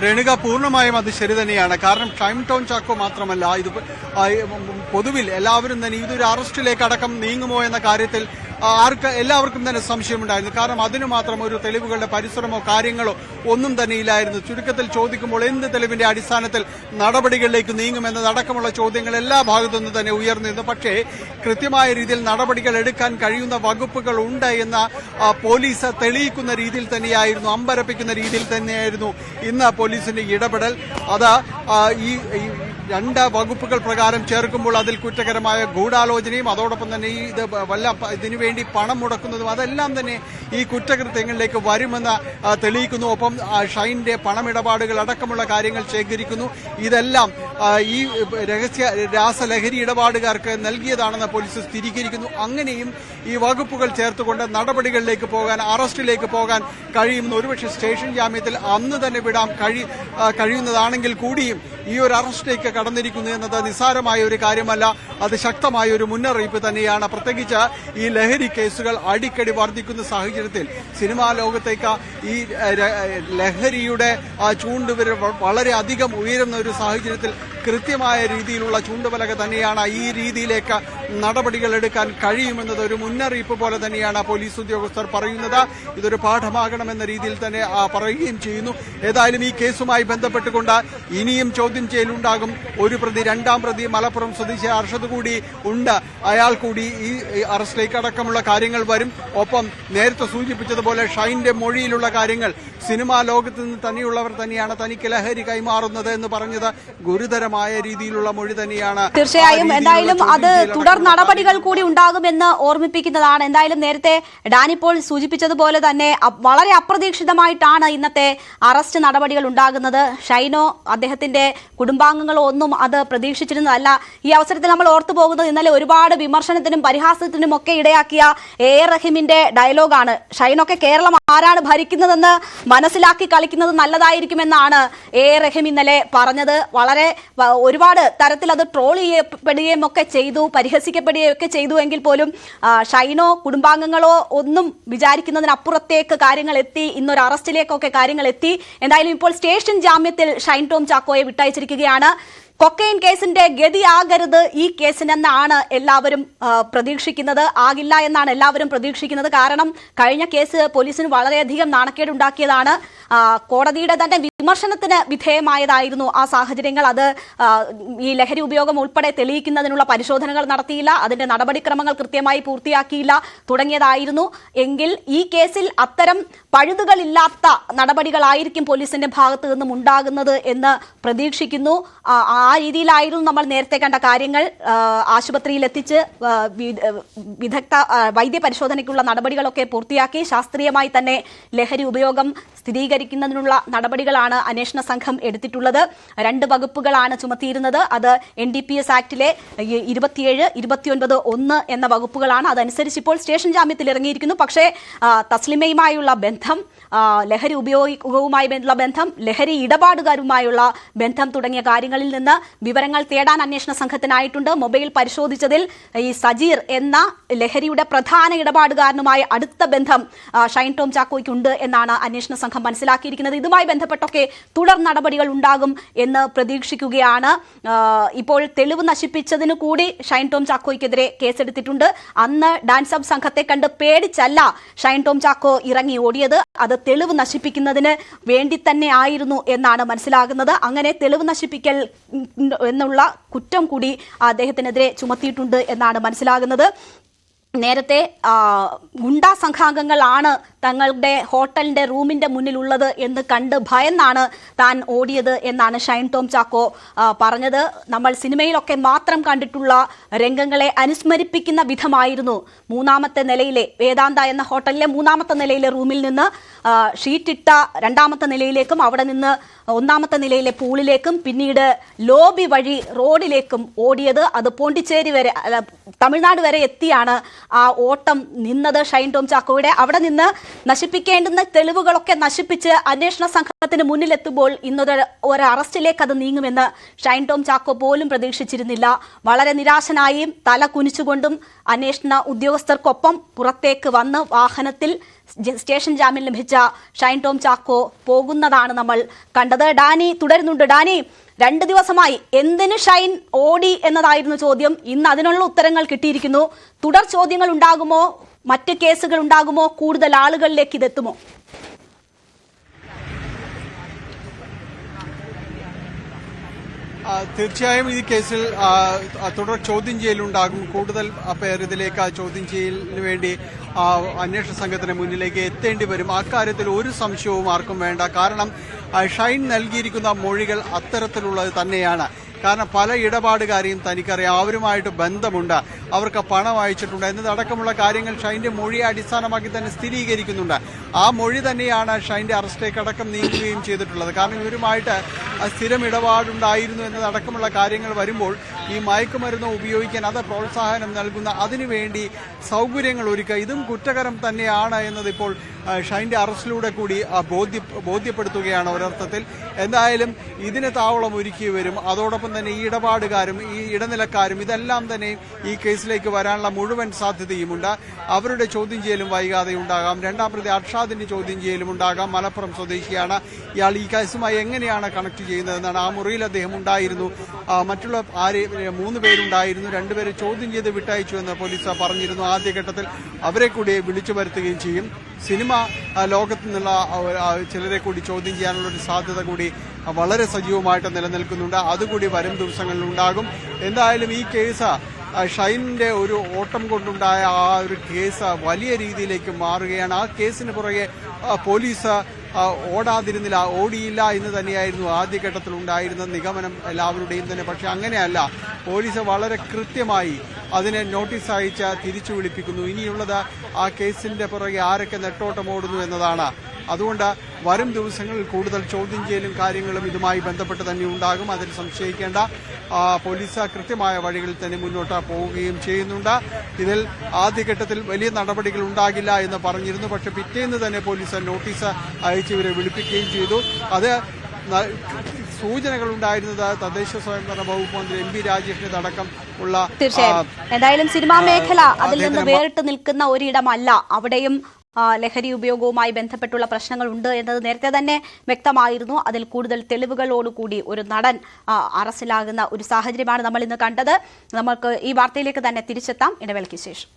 രേണുക, പൂർണ്ണമായും അത് ശരി തന്നെയാണ്. കാരണം ഷൈൻ ടോം ചാക്കോ മാത്രമല്ല, ഇത് പൊതുവിൽ എല്ലാവരും തന്നെ ഇതൊരു അറസ്റ്റിലേക്ക് അടക്കം നീങ്ങുമോ എന്ന കാര്യത്തിൽ എല്ലാവർക്കും തന്നെ സംശയമുണ്ടായിരുന്നു. കാരണം അതിനു മാത്രം ഒരു തെളിവുകളുടെ പരിസരമോ കാര്യങ്ങളോ ഒന്നും തന്നെ ഇല്ലായിരുന്നു. ചുരുക്കത്തിൽ ചോദിക്കുമ്പോൾ എന്ത് തെളിവിന്റെ അടിസ്ഥാനത്തിൽ നടപടികളിലേക്ക് നീങ്ങുമെന്നതടക്കമുള്ള ചോദ്യങ്ങൾ എല്ലാ ഭാഗത്തുനിന്നും തന്നെ ഉയർന്നിരുന്നു. പക്ഷേ കൃത്യമായ രീതിയിൽ നടപടികൾ എടുക്കാൻ കഴിയുന്ന വകുപ്പുകൾ ഉണ്ട് എന്ന പോലീസ് തെളിയിക്കുന്ന രീതിയിൽ തന്നെയായിരുന്നു, അമ്പരപ്പിക്കുന്ന രീതിയിൽ തന്നെയായിരുന്നു ഇന്ന് പോലീസിന്റെ ഇടപെടൽ. അത് ഈ രണ്ട് വകുപ്പുകൾ പ്രകാരം ചേർക്കുമ്പോൾ അതിൽ കുറ്റകരമായ ഗൂഢാലോചനയും അതോടൊപ്പം തന്നെ ഇതിനുവേണ്ടി പണം മുടക്കുന്നതും അതെല്ലാം തന്നെ ഈ കുറ്റകൃത്യങ്ങളിലേക്ക് വരുമെന്ന് തെളിയിക്കുന്നു. ഒപ്പം ഷൈന്റെ പണമിടപാടുകൾ അടക്കമുള്ള കാര്യങ്ങൾ ശേഖരിക്കുന്നു. ഇതെല്ലാം ഈ രാസലഹരി ഇടപാടുകാർക്ക് നൽകിയതാണെന്ന് പോലീസ് സ്ഥിരീകരിക്കുന്നു. അങ്ങനെയും ഈ വകുപ്പുകൾ ചേർത്തുകൊണ്ട് നടപടികളിലേക്ക് പോകാൻ, അറസ്റ്റിലേക്ക് പോകാൻ കഴിയുമെന്ന്, ഒരുപക്ഷെ സ്റ്റേഷൻ ജാമ്യത്തിൽ അന്ന് തന്നെ വിടാൻ കഴിയുന്നതാണെങ്കിൽ കൂടിയും ഈ ഒരു അറസ്റ്റിലേക്ക് കടന്നിരിക്കുന്നു എന്നത് നിസ്സാരമായ ഒരു കാര്യമല്ല. അത് ശക്തമായ ഒരു മുന്നറിയിപ്പ് തന്നെയാണ്. പ്രത്യേകിച്ച് ഈ ലഹരി കേസുകൾ അടിക്കടി വർദ്ധിക്കുന്ന സാഹചര്യത്തിൽ സിനിമാ ലോകത്തേക്ക് ഈ ലഹരിയുടെ ചൂണ്ടുവിരൽ വളരെ അധികം ഉയരുന്ന ഒരു സാഹചര്യത്തിൽ കൃത്യമായ രീതിയിലുള്ള ചൂണ്ടുപലക തന്നെയാണ് ഈ രീതിയിലേക്ക് നടപടികൾ എടുക്കാൻ കഴിയുമെന്നത് ഒരു മുന്നറിയിപ്പ് പോലെ തന്നെയാണ് പോലീസ് ഉദ്യോഗസ്ഥർ പറയുന്നത്. ഇതൊരു പാഠമാകണമെന്ന രീതിയിൽ തന്നെ പറയുകയും ചെയ്യുന്നു. ഏതായാലും ഈ കേസുമായി ബന്ധപ്പെട്ടുകൊണ്ട് ഇനിയും ചോദ്യം ചെയ്യലുണ്ടാകും. ഒരു പ്രതി, രണ്ടാം പ്രതി മലപ്പുറം സ്വദേശി അർഷദ് കൂടി ഉണ്ട്. അയാൾ കൂടി ഈ അറസ്റ്റിലേക്ക് അടക്കമുള്ള കാര്യങ്ങൾ വരും. ഒപ്പം നേരത്തെ സൂചിപ്പിച്ചതുപോലെ ഷൈന്റെ മൊഴിയിലുള്ള കാര്യങ്ങൾ, സിനിമാ ലോകത്ത് നിന്ന് തന്നെയുള്ളവർ തന്നെയാണ് തനിക്ക് ലഹരി കൈമാറുന്നത് എന്ന് പറഞ്ഞത് ഗുരുതരമായ രീതിയിലുള്ള മൊഴി തന്നെയാണ്. തീർച്ചയായും എന്തായാലും അത് തുടർ നടപടികൾ കൂടി ഉണ്ടാകുമെന്ന് ഓർമ്മിപ്പിക്കുന്നതാണ്. എന്തായാലും നേരത്തെ ഡാനിപ്പോൾ സൂചിപ്പിച്ചതുപോലെ തന്നെ വളരെ അപ്രതീക്ഷിതമായിട്ടാണ് ഇന്നത്തെ അറസ്റ്റ് നടപടികൾ ഉണ്ടാകുന്നത്. ഷൈനോ അദ്ദേഹത്തിന്റെ കുടുംബാംഗങ്ങളോ ഒന്നും അത് പ്രതീക്ഷിച്ചിരുന്നതല്ല. ഈ അവസരത്തിൽ നമ്മൾ ഓർത്തു പോകുന്നത് ഇന്നലെ ഒരുപാട് വിമർശനത്തിനും പരിഹാസത്തിനും ഒക്കെ ഇടയാക്കിയ എ റഹീമിന്റെ ഡയലോഗാണ്. ഷൈനൊക്കെ കേരളം ആരാണ് ഭരിക്കുന്നതെന്ന് മനസ്സിലാക്കി കളിക്കുന്നത് നല്ലതായിരിക്കുമെന്നാണ് എ റഹീം ഇന്നലെ പറഞ്ഞത്. വളരെ ഒരുപാട് തരത്തിൽ അത് ട്രോൾ ചെയ്യപ്പെടുകയും ഒക്കെ ചെയ്തു, പരിഹസിക്കപ്പെടുകയും ഒക്കെ ചെയ്തു. എങ്കിൽ പോലും ഷൈനോ കുടുംബാംഗങ്ങളോ ഒന്നും വിചാരിക്കുന്നതിനപ്പുറത്തേക്ക് കാര്യങ്ങൾ എത്തി. ഇന്നൊരു അറസ്റ്റിലേക്കൊക്കെ കാര്യങ്ങൾ എത്തി. എന്തായാലും ഇപ്പോൾ സ്റ്റേഷൻ ജാമ്യത്തിൽ ഷൈൻ ടോം ചാക്കോയെ വിട്ടയച്ചിരിക്കുകയാണ്. കൊക്കൈൻ കേസിന്റെ ഗതിയാകരുത് ഈ കേസിനെന്നാണ് എല്ലാവരും പ്രതീക്ഷിക്കുന്നത്. ആകില്ല എന്നാണ് എല്ലാവരും പ്രതീക്ഷിക്കുന്നത്. കാരണം കഴിഞ്ഞ കേസ് പോലീസിന് വളരെയധികം നാണക്കേടുണ്ടാക്കിയതാണ്. കോടതിയുടെ തന്നെ വിമർശനത്തിന് വിധേയമായതായിരുന്നു ആ സാഹചര്യങ്ങൾ. അത് ഈ ലഹരി ഉപയോഗം ഉൾപ്പെടെ തെളിയിക്കുന്നതിനുള്ള പരിശോധനകൾ നടത്തിയില്ല, അതിന്റെ നടപടിക്രമങ്ങൾ കൃത്യമായി പൂർത്തിയാക്കിയില്ല തുടങ്ങിയതായിരുന്നു. എങ്കിൽ ഈ കേസിൽ അത്തരം പഴുതുകളില്ലാത്ത നടപടികളായിരിക്കും പോലീസിന്റെ ഭാഗത്തു നിന്നും ഉണ്ടാകുന്നത് എന്ന് പ്രതീക്ഷിക്കുന്നു. ആ രീതിയിലായിരുന്നു നമ്മൾ നേരത്തെ കണ്ട കാര്യങ്ങൾ. ആശുപത്രിയിൽ എത്തിച്ച് വിദഗ്ധ വൈദ്യപരിശോധനയ്ക്കുള്ള നടപടികളൊക്കെ പൂർത്തിയാക്കി ശാസ്ത്രീയമായി തന്നെ ലഹരി ഉപയോഗം സ്ഥിരീകരിക്കുന്നതിനുള്ള നടപടികളാണ് അന്വേഷണ സംഘം എടുത്തിട്ടുള്ളത്. 2 വകുപ്പുകളാണ് ചുമത്തിയിരുന്നത്. അത് NDPS ആക്ടിലെ 27, 29, 1 എന്ന വകുപ്പുകളാണ്. അതനുസരിച്ച് ഇപ്പോൾ സ്റ്റേഷൻ ജാമ്യത്തിൽ ഇറങ്ങിയിരിക്കുന്നു. പക്ഷേ തസ്ലിമയുമായുള്ള ബന്ധം, ലഹരി ഉപയോഗവുമായുള്ള ബന്ധം, ലഹരി ഇടപാടുകാരുമായുള്ള ബന്ധം തുടങ്ങിയ കാര്യങ്ങളിൽ നിന്ന് വിവരങ്ങൾ തേടാൻ അന്വേഷണ സംഘത്തിനായിട്ടുണ്ട്. മൊബൈൽ പരിശോധിച്ചതിൽ ഈ സജീർ എന്ന ലഹരിയുടെ പ്രധാന ഇടപാടുകാരനുമായി അടുത്ത ബന്ധം ഷൈൻ ടോം ചാക്കോയ്ക്കുണ്ട് എന്നാണ് അന്വേഷണ സംഘം മനസ്സിലാക്കിയിരിക്കുന്നത്. ഇതുമായി ബന്ധപ്പെട്ടൊക്കെ തുടർ നടപടികൾ ഉണ്ടാകും എന്ന് പ്രതീക്ഷിക്കുകയാണ്. ഇപ്പോൾ തെളിവ് നശിപ്പിച്ചതിന് കൂടി ഷൈൻ ടോം ചാക്കോയ്ക്കെതിരെ കേസെടുത്തിട്ടുണ്ട്. അന്ന് ഡാൻസ് അപ്പ് സംഘത്തെ കണ്ട് പേടിച്ചല്ല ഷൈൻ ടോം ചാക്കോ ഇറങ്ങി ഓടിയത്, അത് തെളിവ് നശിപ്പിക്കുന്നതിന് വേണ്ടി തന്നെ ആയിരുന്നു എന്നാണ് മനസ്സിലാകുന്നത്. അങ്ങനെ തെളിവ് നശിപ്പിക്കൽ എന്നുള്ള കുറ്റം കൂടി അദ്ദേഹത്തിനെതിരെ ചുമത്തിയിട്ടുണ്ട് എന്നാണ് മനസ്സിലാകുന്നത്. നേരത്തെ ഗുണ്ടാ സംഘാംഗങ്ങളാണ് തങ്ങളുടെ ഹോട്ടലിന്റെ റൂമിന്റെ മുന്നിലുള്ളത് എന്ന് കണ്ട് ഭയന്നാണ് താൻ ഓടിയത് എന്നാണ് ഷൈൻ ടോം ചാക്കോ പറഞ്ഞത്. നമ്മൾ സിനിമയിലൊക്കെ മാത്രം കണ്ടിട്ടുള്ള രംഗങ്ങളെ അനുസ്മരിപ്പിക്കുന്ന വിധമായിരുന്നു 3ാമത്തെ നിലയിലെ വേദാന്ത എന്ന ഹോട്ടലിലെ 3ാമത്തെ നിലയിലെ റൂമിൽ നിന്ന് ഷീറ്റിട്ട 2ാമത്തെ നിലയിലേക്കും അവിടെ നിന്ന് 1ാമത്തെ നിലയിലെ പൂളിലേക്കും പിന്നീട് ലോബി വഴി റോഡിലേക്കും ഓടിയത്. അത് പോണ്ടിച്ചേരി വരെ, തമിഴ്നാട് വരെ എത്തിയാണ് ആ ഓട്ടം നിന്നത് ഷൈൻ ടോം ചാക്കോയുടെ. അവിടെ നിന്ന് നശിപ്പിക്കേണ്ടുന്ന തെളിവുകളൊക്കെ നശിപ്പിച്ച് അന്വേഷണ സംഘത്തിന് മുന്നിലെത്തുമ്പോൾ ഇന്നൊരു അറസ്റ്റിലേക്ക് അത് നീങ്ങുമെന്ന് ഷൈൻ ടോം ചാക്കോ പോലും പ്രതീക്ഷിച്ചിരുന്നില്ല. വളരെ നിരാശനായും തല കുനിച്ചുകൊണ്ടും അന്വേഷണ ഉദ്യോഗസ്ഥർക്കൊപ്പം പുറത്തേക്ക് വന്ന് വാഹനത്തിൽ സ്റ്റേഷൻ ജാമ്യം ലഭിച്ച ഷൈൻ ടോം ചാക്കോ പോകുന്നതാണ് നമ്മൾ കണ്ടത്. ഡാനി തുടരുന്നുണ്ട്. ഡാനി, 2 ദിവസമായി എന്തിന് ഷൈൻ ഓടി എന്നതായിരുന്നു ചോദ്യം. ഇന്ന് അതിനുള്ള ഉത്തരങ്ങൾ കിട്ടിയിരിക്കുന്നു. തുടർ ചോദ്യങ്ങൾ ഉണ്ടാകുമോ? മറ്റ് കേസുകൾ ഉണ്ടാകുമോ? കൂടുതൽ ആളുകളിലേക്ക് ഇതെത്തുമോ? തീർച്ചയായും ഈ കേസിൽ തുടർ ചോദ്യം ചെയ്യലുണ്ടാകും. കൂടുതൽ പേർ ഇതിലേക്ക് ചോദ്യം ചെയ്യലിന് വേണ്ടി അന്വേഷണ സംഘത്തിന് മുന്നിലേക്ക് എത്തേണ്ടി വരും. അക്കാര്യത്തിൽ ഒരു സംശയവും ആർക്കും വേണ്ട. കാരണം ഷൈൻ നൽകിയിരിക്കുന്ന മൊഴികൾ അത്തരത്തിലുള്ളത് തന്നെയാണ്. കാരണം പല ഇടപാടുകാരെയും തനിക്കറിയാം, അവരുമായിട്ട് ബന്ധമുണ്ട്, അവർക്ക് പണം അയച്ചിട്ടുണ്ട് എന്നതടക്കമുള്ള കാര്യങ്ങൾ ഷൈൻ്റെ മൊഴിയെ അടിസ്ഥാനമാക്കി തന്നെ സ്ഥിരീകരിക്കുന്നുണ്ട്. ആ മൊഴി തന്നെയാണ് ഷൈൻ്റെ അറസ്റ്റിലേക്ക് അടക്കം നീങ്ങുകയും ചെയ്തിട്ടുള്ളത്. കാരണം ഇവരുമായിട്ട് സ്ഥിരം ഇടപാടുണ്ടായിരുന്നു എന്നതടക്കമുള്ള കാര്യങ്ങൾ വരുമ്പോൾ ഈ മയക്കുമരുന്ന് ഉപയോഗിക്കാൻ അത് പ്രോത്സാഹനം നൽകുന്ന അതിനുവേണ്ടി സൗകര്യങ്ങൾ ഒരുക്കുക ഇതും കുറ്റകരം തന്നെയാണ് എന്നതിപ്പോൾ ഷൈൻ്റെ അറസ്റ്റിലൂടെ കൂടി ബോധ്യപ്പെടുത്തുകയാണ് ഒരർത്ഥത്തിൽ. എന്തായാലും ഇതിന് താവളം ഒരുക്കി വരും. അതോടൊപ്പം തന്നെ ഈ ഇടപാടുകാരും ഈ ഇടനിലക്കാരും ഇതെല്ലാം തന്നെ ഈ കേസിലേക്ക് വരാനുള്ള മുഴുവൻ സാധ്യതയുമുണ്ട്. അവരുടെ ചോദ്യം ചെയ്യലും വൈകാതെ ഉണ്ടാകാം. 2ാം പ്രതി അർഷാദിന്റെ ചോദ്യം ചെയ്യലും ഉണ്ടാകാം. മലപ്പുറം സ്വദേശിയാണ്. ഇയാൾ ഈ കേസുമായി എങ്ങനെയാണ് കണക്ട് ചെയ്യുന്നതെന്നാണ്. ആ മുറിയിൽ അദ്ദേഹം ഉണ്ടായിരുന്നു. മറ്റുള്ള 3 പേരുണ്ടായിരുന്നു. 2 പേരെ ചോദ്യം ചെയ്ത് വിട്ടയച്ചു എന്ന് പോലീസ് പറഞ്ഞിരുന്നു. ആദ്യഘട്ടത്തിൽ അവരെ കൂടി വിളിച്ചു വരുത്തുകയും ചെയ്യും. സിനിമ ലോകത്തു നിന്നുള്ള ചിലരെ കൂടി ചോദ്യം ചെയ്യാനുള്ള ഒരു സാധ്യത കൂടി വളരെ സജീവമായിട്ട് നിലനിൽക്കുന്നുണ്ട്. അതുകൂടി വരും ദിവസങ്ങളിൽ ഉണ്ടാകും. എന്തായാലും ഈ കേസ് ഷൈനിന്റെ ഒരു ഓട്ടം കൊണ്ടുണ്ടായ ആ ഒരു കേസ് വലിയ രീതിയിലേക്ക് മാറുകയാണ്. ആ കേസിന് പുറകെ പോലീസ് ഓടിയില്ല എന്ന് തന്നെയായിരുന്നു ആദ്യഘട്ടത്തിൽ ഉണ്ടായിരുന്ന നിഗമനം എല്ലാവരുടെയും തന്നെ. പക്ഷെ അങ്ങനെയല്ല, പോലീസ് വളരെ കൃത്യമായി അതിനെ നോട്ടീസ് അയച്ച് തിരിച്ചു വിളിപ്പിക്കുന്നു. ഇനിയുള്ളത് ആ കേസിന്റെ പുറകെ ആരൊക്കെ നെട്ടോട്ടം ഓടുന്നു എന്നതാണ്. അതുകൊണ്ട് വരും ദിവസങ്ങളിൽ കൂടുതൽ ചോദ്യം ചെയ്യലും കാര്യങ്ങളും ഇതുമായി ബന്ധപ്പെട്ട് തന്നെ ഉണ്ടാകും. അതിൽ സംശയിക്കേണ്ട. പോലീസ് കൃത്യമായ വഴികളിൽ തന്നെ മുന്നോട്ട് പോവുകയും ചെയ്യുന്നുണ്ട്. ഇതിൽ ആദ്യഘട്ടത്തിൽ വലിയ നടപടികൾ ഉണ്ടാകില്ല എന്ന് പറഞ്ഞിരുന്നു. പക്ഷെ പിറ്റേന്ന് തന്നെ പോലീസ് നോട്ടീസ് അയച്ച് ഇവരെ വിളിപ്പിക്കുകയും ചെയ്തു. അത് സൂചനകൾ ഉണ്ടായിരുന്നത് തദ്ദേശ സ്വയംഭരണ വകുപ്പ് മന്ത്രി MP രാജേഷിന്റെ അടക്കം ഉള്ള. തീർച്ചയായും എന്തായാലും സിനിമാ മേഖല അതിൽ നിന്ന് വേറിട്ട് നിൽക്കുന്ന ഒരിടമല്ല. അവിടെയും ലഹരി ഉപയോഗവുമായി ബന്ധപ്പെട്ടുള്ള പ്രശ്നങ്ങൾ ഉണ്ട് എന്നത് നേരത്തെ തന്നെ വ്യക്തമായിരുന്നു. അതിൽ കൂടുതൽ തെളിവുകളോടുകൂടി ഒരു നടൻ അറസ്റ്റിലാകുന്ന ഒരു സാഹചര്യമാണ് നമ്മൾ ഇന്ന് കണ്ടത്. നമുക്ക് ഈ വാർത്തയിലേക്ക് തന്നെ തിരിച്ചെത്താം ഇടവേളയ്ക്ക് ശേഷം.